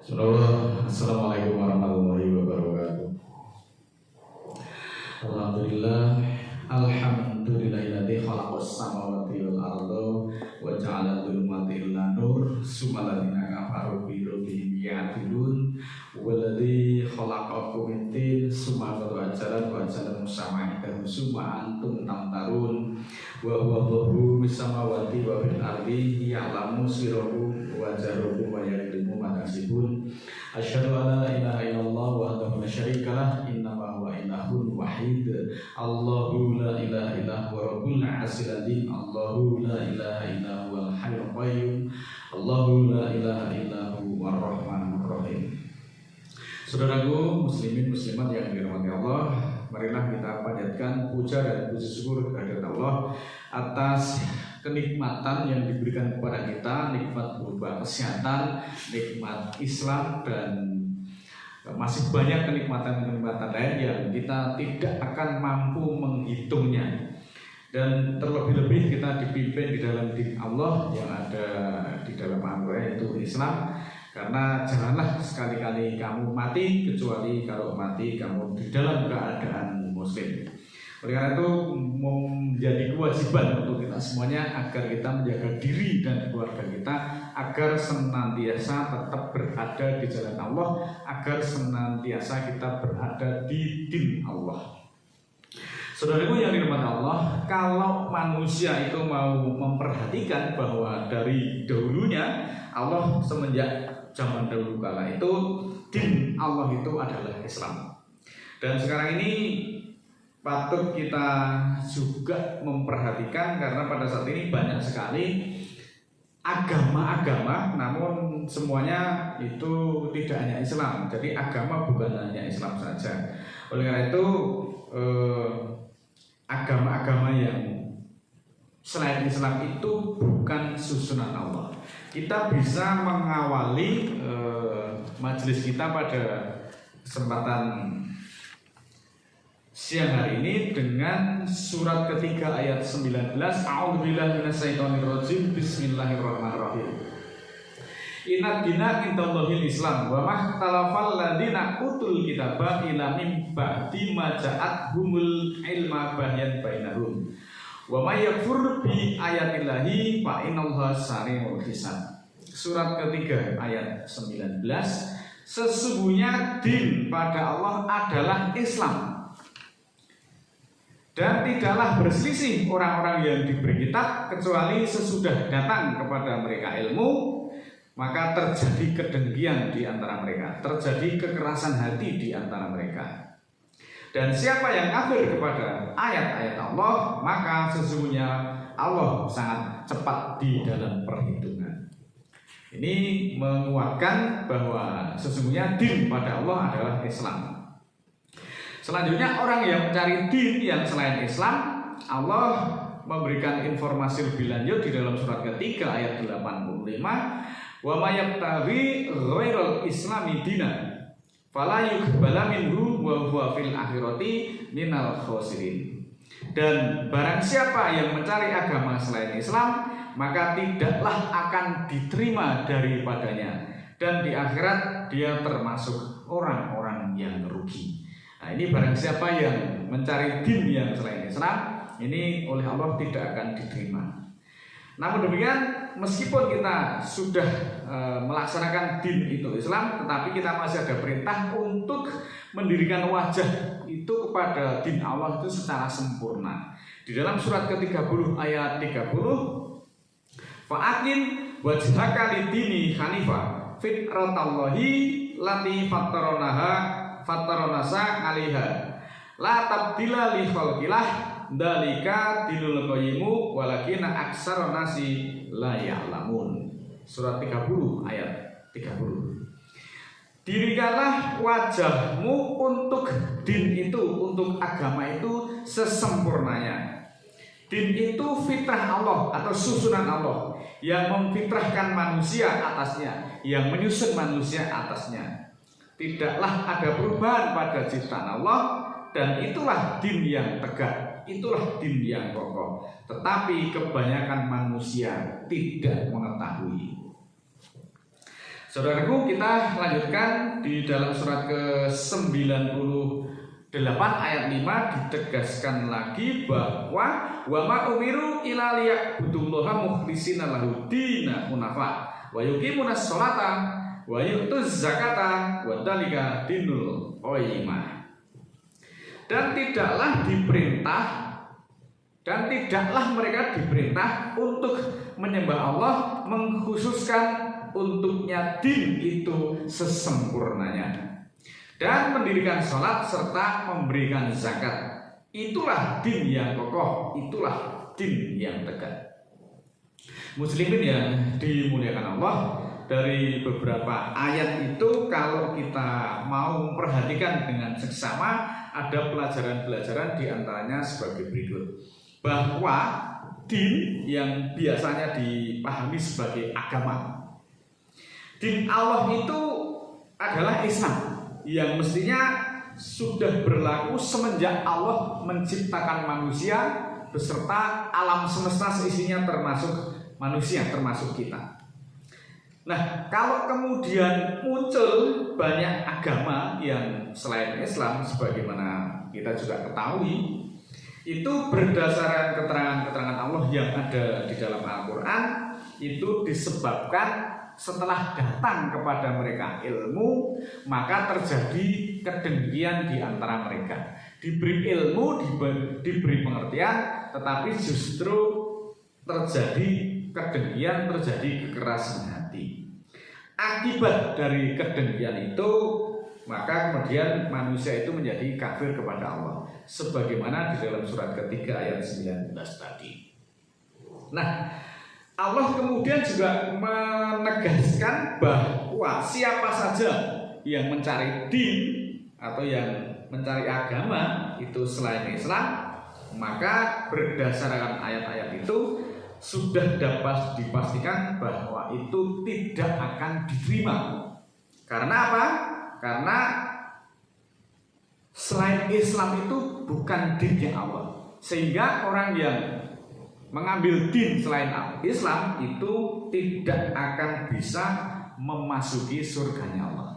Assalamualaikum warahmatullahi wabarakatuh. Alhamdulillah, alhamdulillahilladzi khalaqas samawati wal arda wa ja'ala dhulumati ila nur summa alladziina kafaru bi rabbihim ya'dilun walladzi khalaqakum min tin summa qada ajalan wa ajalan musamma'a summa antum tamtarun wa huwa Allahu bis samawati wa bil ardi ya'lamu sirrakum wa jahrakum wa ya'lamu ma tasifun. Asyhadu an la ilaha illallah wahdahu la syarika lah innama huwa ilahun wahid. Allahu la ilaha illa huwa rabbul arsyil azim. Allahu la ilaha illa huwal hayyul qayyum. Allahu la ilaha illa huwar rahmanur rahim. Saudaraku muslimin muslimat yang dirahmati Allah, marilah kita panjatkan puja dan puji syukur kehadirat Allah atas kenikmatan yang diberikan kepada kita, nikmat berupa kesehatan, nikmat Islam, dan masih banyak kenikmatan-kenikmatan lain yang kita tidak akan mampu menghitungnya. Dan terlebih-lebih kita dipimpin di dalam din Allah yang ada di dalam Al-Quran, yaitu Islam. Karena janganlah sekali-kali kamu mati kecuali kalau mati kamu di dalam keadaan muslim. Oleh karena itu menjadi kewajiban untuk kita semuanya agar kita menjaga diri dan keluarga kita agar senantiasa tetap berada di jalan Allah, agar senantiasa kita berada di din Allah. Saudaraku yang dirahmati Allah, kalau manusia itu mau memperhatikan bahwa dari dahulunya Allah semenjak zaman dahulu kala itu din Allah itu adalah Islam. Dan sekarang ini patut kita juga memperhatikan karena pada saat ini banyak sekali agama-agama, namun semuanya itu tidak hanya Islam. Jadi agama bukan hanya Islam saja. Oleh karena itu agama-agama yang selain Islam itu bukan susunan Allah. Kita bisa mengawali majelis kita pada kesempatan siang hari ini dengan surat ketiga ayat 19. A'udzubillahi minasyaitonirrajim. Bismillahirrahmanirrahim. Inna dina indallahil Islam wa mahtalafal ladina utul kitaba ila min ba'di ma ja'athumul ilma bahyan bainahum wa may yakfur bi ayatillahi fa innallaha sari'ul hisab. Surat ketiga ayat 19. Sesungguhnya din pada Allah adalah Islam, dan tidaklah berselisih orang-orang yang diberi kitab kecuali sesudah datang kepada mereka ilmu, maka terjadi kedengkian di antara mereka, terjadi kekerasan hati di antara mereka. Dan siapa yang kafir kepada ayat-ayat Allah, maka sesungguhnya Allah sangat cepat di dalam perhitungan. Ini menguatkan bahwa sesungguhnya din pada Allah adalah Islam. Selanjutnya orang yang mencari din yang selain Islam, Allah memberikan informasi lebih lanjut di dalam surat ketiga ayat 85. Wa may yabtaghi ghairal islami dinan fala yuqbala minhu wa huwa fil akhirati minal khasirin. Dan barang siapa yang mencari agama selain Islam, maka tidaklah akan diterima daripadanya, dan di akhirat dia termasuk orang-orang yang rugi. Nah, ini barang siapa yang mencari din yang selain Islam, ini oleh Allah tidak akan diterima. Namun demikian, meskipun kita sudah melaksanakan din itu Islam, tetapi kita masih ada perintah untuk mendirikan wajah itu kepada din Allah itu secara sempurna. Di dalam surat ke-30 ayat 30, fa'aqim wajhaka lidini hanifah fitratallahi lati fattaronasa alaiha la tabdila li khalqillah dalika dinul qayyimu walakina aksara nasi la ya'lamun. Surat 30 ayat 30. Dirikanlah wajahmu untuk din itu, untuk agama itu sesempurnanya. Din itu fitrah Allah atau susunan Allah yang memfitrahkan manusia atasnya, yang menyusun manusia atasnya. Tidaklah ada perubahan pada ciptaan Allah, dan itulah din yang tegak, itulah din yang kokoh. Tetapi kebanyakan manusia tidak mengetahui. Saudaraku, kita lanjutkan di dalam surat ke-98 ayat 5 ditegaskan lagi bahwa wa ma umiru illa liya'budullaha mukhlishina lahud-dina hunafa wa yuqimunas sholata wa yu'tuz zakata wa dzalika dinul qayyimah. Dan tidaklah mereka diperintah untuk menyembah Allah, mengkhususkan untuknya din itu sesempurnanya, dan mendirikan sholat serta memberikan zakat. Itulah din yang kokoh, itulah din yang tegak. Muslimin yang dimuliakan Allah, dari beberapa ayat itu kalau kita mau memperhatikan dengan seksama, ada pelajaran-pelajaran diantaranya sebagai berikut. Bahwa din yang biasanya dipahami sebagai agama, din Allah itu adalah Islam yang mestinya sudah berlaku semenjak Allah menciptakan manusia beserta alam semesta seisinya, termasuk manusia, termasuk kita. Nah, kalau kemudian muncul banyak agama yang selain Islam, sebagaimana kita juga ketahui, itu berdasarkan keterangan-keterangan Allah yang ada di dalam Al-Quran, itu disebabkan setelah datang kepada mereka ilmu, maka terjadi kedengkian di antara mereka. Diberi ilmu, diberi pengertian, tetapi justru terjadi kedengkian, terjadi kekerasan hati. Akibat dari kedengkian itu, maka kemudian manusia itu menjadi kafir kepada Allah, sebagaimana di dalam surat ketiga ayat 19 tadi. Nah, Allah kemudian juga menegaskan bahwa siapa saja yang mencari din atau yang mencari agama itu selain Islam, maka berdasarkan ayat-ayat itu sudah dapat dipastikan bahwa itu tidak akan diterima. Karena apa? Karena selain Islam itu bukan dinnya Allah, sehingga orang yang mengambil din selain Islam itu tidak akan bisa memasuki surganya Allah.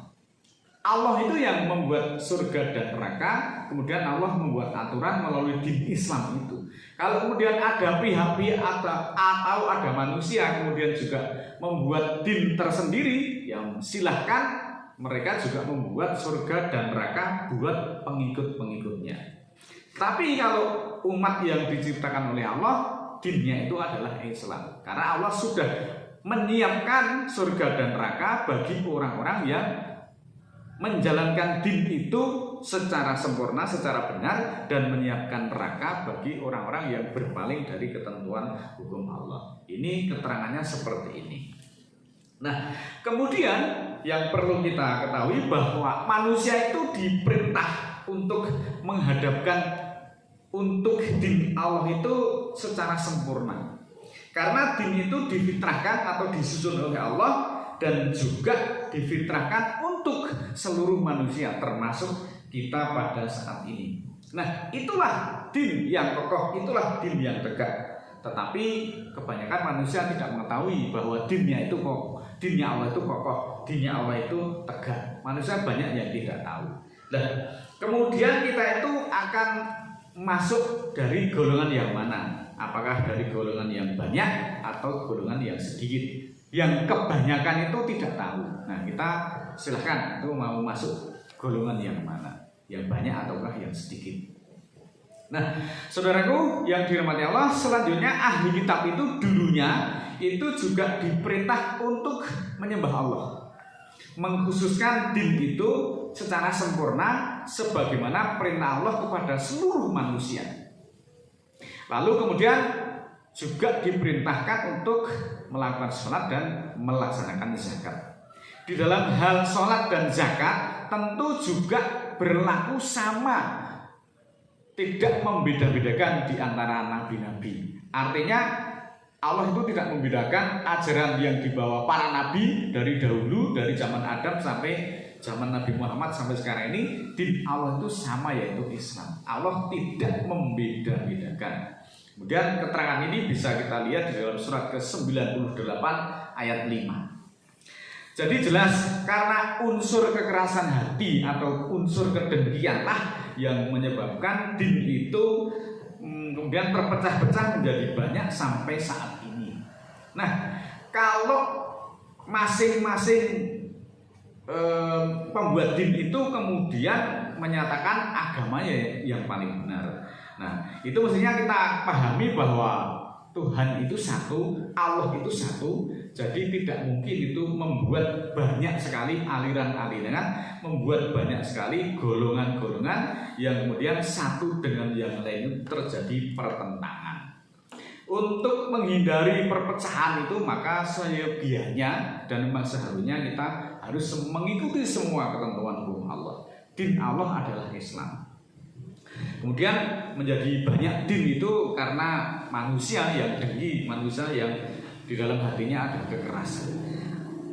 Allah itu yang membuat surga dan neraka, kemudian Allah membuat aturan melalui din Islam itu. Kalau kemudian ada pihak-pihak atau ada manusia kemudian juga membuat din tersendiri, yang silahkan, mereka juga membuat surga dan neraka buat pengikut-pengikutnya. Tapi kalau umat yang diciptakan oleh Allah, dinnya itu adalah Islam. Karena Allah sudah menyiapkan surga dan neraka bagi orang-orang yang menjalankan din itu secara sempurna, secara benar, dan menyiapkan neraka bagi orang-orang yang berpaling dari ketentuan hukum Allah. Ini keterangannya seperti ini. Nah, kemudian yang perlu kita ketahui bahwa manusia itu diperintah untuk menghadapkan untuk din Allah itu secara sempurna. Karena din itu difitrahkan atau disusun oleh Allah dan juga difitrahkan untuk seluruh manusia, termasuk kita pada saat ini. Nah, itulah din yang kokoh, itulah din yang tegak. Tetapi kebanyakan manusia tidak mengetahui bahwa dinnya itu kokoh, dinnya Allah itu kokoh, dinnya Allah itu tegak. Manusia banyak yang tidak tahu. Nah, kemudian kita itu akan masuk dari golongan yang mana? Apakah dari golongan yang banyak atau golongan yang sedikit? Yang kebanyakan itu tidak tahu. Nah, kita silahkan itu mau masuk golongan yang mana? Yang banyak ataukah yang sedikit? Nah, saudaraku yang dirahmati Allah, selanjutnya ahli kitab itu dulunya itu juga diperintah untuk menyembah Allah, mengkhususkan din itu secara sempurna sebagaimana perintah Allah kepada seluruh manusia. Lalu kemudian juga diperintahkan untuk melakukan sholat dan melaksanakan zakat. Di dalam hal sholat dan zakat tentu juga berlaku sama, tidak membeda-bedakan di antara nabi-nabi. Artinya Allah itu tidak membedakan ajaran yang dibawa para nabi dari dahulu, dari zaman Adam sampai zaman Nabi Muhammad sampai sekarang ini. Din Allah itu sama, yaitu Islam. Allah tidak membeda-bedakan. Kemudian keterangan ini bisa kita lihat di dalam surat ke-98 ayat 5. Jadi jelas karena unsur kekerasan hati atau unsur kedengkianlah yang menyebabkan din itu kemudian terpecah-pecah menjadi banyak sampai saat ini. Nah, kalau masing-masing pembuat din itu kemudian menyatakan agamanya yang paling benar. Nah, itu mestinya kita pahami bahwa Tuhan itu satu, Allah itu satu. Jadi tidak mungkin itu membuat banyak sekali aliran-aliran, membuat banyak sekali golongan-golongan yang kemudian satu dengan yang lain terjadi pertentangan. Untuk menghindari perpecahan itu maka seyogianya dan memang seharusnya kita harus mengikuti semua ketentuan hukum Allah. Din Allah adalah Islam. Kemudian menjadi banyak din itu karena manusia yang dengki, manusia yang di dalam hatinya ada kekerasan.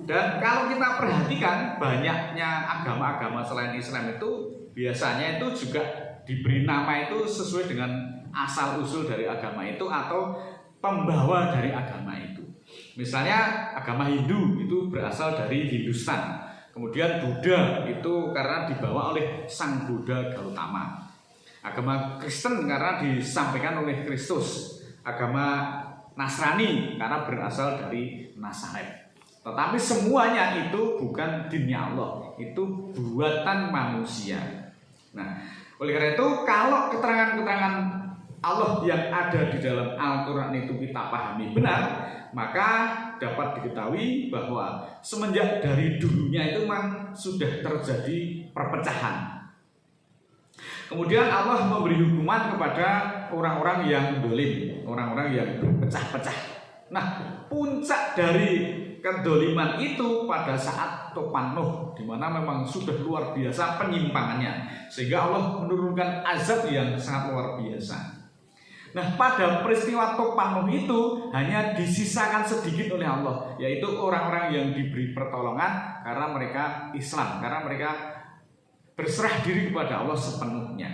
Dan kalau kita perhatikan banyaknya agama-agama selain Islam itu biasanya itu juga diberi nama itu sesuai dengan asal usul dari agama itu atau pembawa dari agama itu. Misalnya agama Hindu itu berasal dari Hindustan. Kemudian Buddha itu karena dibawa oleh Sang Buddha Gautama. Agama Kristen karena disampaikan oleh Kristus. Agama Nasrani karena berasal dari Nazaret. Tetapi semuanya itu bukan dinnya Allah, itu buatan manusia. Nah, oleh karena itu kalau keterangan-keterangan Allah yang ada di dalam Al-Quran itu kita pahami benar, maka dapat diketahui bahwa semenjak dari dulunya itu memang sudah terjadi perpecahan. Kemudian Allah memberi hukuman kepada orang-orang yang dolim, orang-orang yang berpecah-pecah. Nah, puncak dari kedoliman itu pada saat Tufan Nuh, di mana memang sudah luar biasa penyimpangannya, sehingga Allah menurunkan azab yang sangat luar biasa. Nah, pada peristiwa Tufan Nuh itu hanya disisakan sedikit oleh Allah, yaitu orang-orang yang diberi pertolongan karena mereka Islam, karena mereka berserah diri kepada Allah sepenuhnya.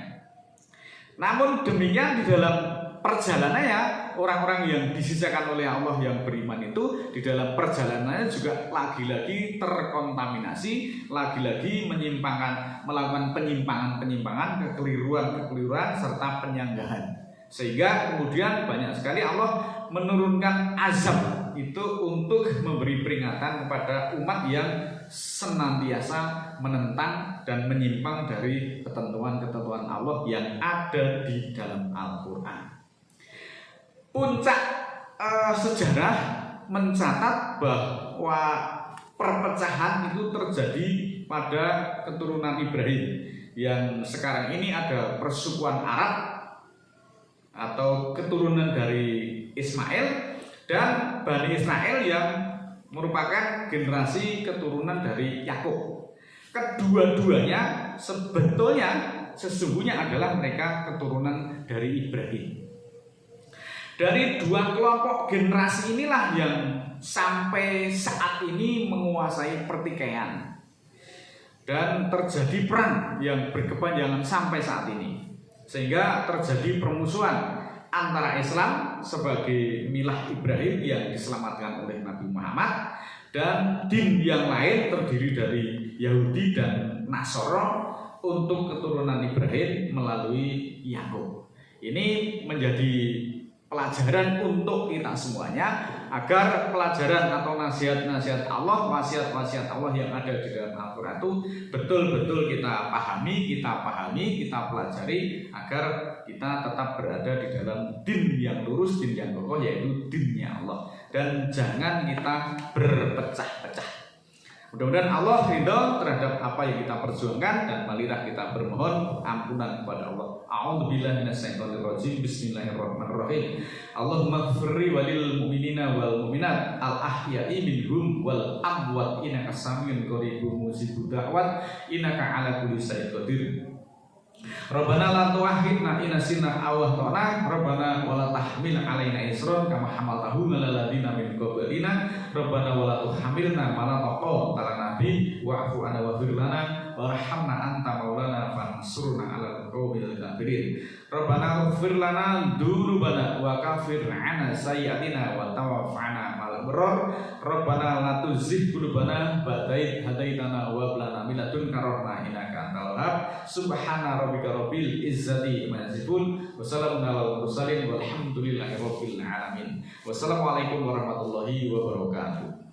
Namun demikian di dalam perjalanannya orang-orang yang disisakan oleh Allah yang beriman itu di dalam perjalanannya juga lagi-lagi terkontaminasi, lagi-lagi melakukan penyimpangan, kekeliruan serta penyanggahan. Sehingga kemudian banyak sekali Allah menurunkan azab itu untuk memberi peringatan kepada umat yang senantiasa menentang dan menyimpang dari ketentuan-ketentuan Allah yang ada di dalam Al-Quran. Puncak sejarah mencatat bahwa perpecahan itu terjadi pada keturunan Ibrahim yang sekarang ini ada persukuan Arab atau keturunan dari Ismail dan Bani Israel yang merupakan generasi keturunan dari Yakub. Kedua-duanya sesungguhnya adalah mereka keturunan dari Ibrahim. Dari dua kelompok generasi inilah yang sampai saat ini menguasai pertikaian dan terjadi perang yang berkepanjangan sampai saat ini, sehingga terjadi permusuhan antara Islam sebagai milah Ibrahim yang diselamatkan oleh Nabi Muhammad dan din yang lain terdiri dari Yahudi dan Nasoro untuk keturunan Ibrahim melalui Yakub. Ini menjadi pelajaran untuk kita semuanya agar pelajaran atau nasihat-nasihat Allah, wasiat-wasiat Allah yang ada di dalam Al-Quran itu betul-betul kita pahami, kita pelajari agar kita tetap berada di dalam din yang lurus, din yang kokoh, yaitu dinnya Allah, dan jangan kita berpecah-pecah. Mudah-mudahan Allah ridho terhadap apa yang kita perjuangkan, dan marilah kita bermohon ampunan kepada Allah. A'udzubillahi minasyaitonirrajim. Bismillahirrahmanirrahim. Allahumma ighfir walil mu'minina wal mu'minat al ahya'i minhum wal amwat innaka samiun qaribun mujibud da'wat innaka 'ala kulli syai'in qadir. Rabbana la tu'akhidna in nasina aw akhtana Rabbana wa la tahmil 'alaina isran kama hamaltahu 'alal ladzina min qablina Rabbana wa la tuhamilna ma la taqata lana bi wa'fu 'anna waghfir lana warhamna anta maulana fansurna 'alal qaumil kafirin. Rabbana ighfir lana dzunubana wa kaffir 'anna sayyi'atina wa tawaffana ma'al abrar. Rabbana la tuzigh qulubana ba'da idh hadaitana wa hab lana min ladunka rahmah innaka antal wahhab. Subhana rabbika rabbil izzati amma yasifun wa salamun alal mursalin walhamdulillahi rabbil alamin. Wassalamualaikum warahmatullahi wabarakatuh.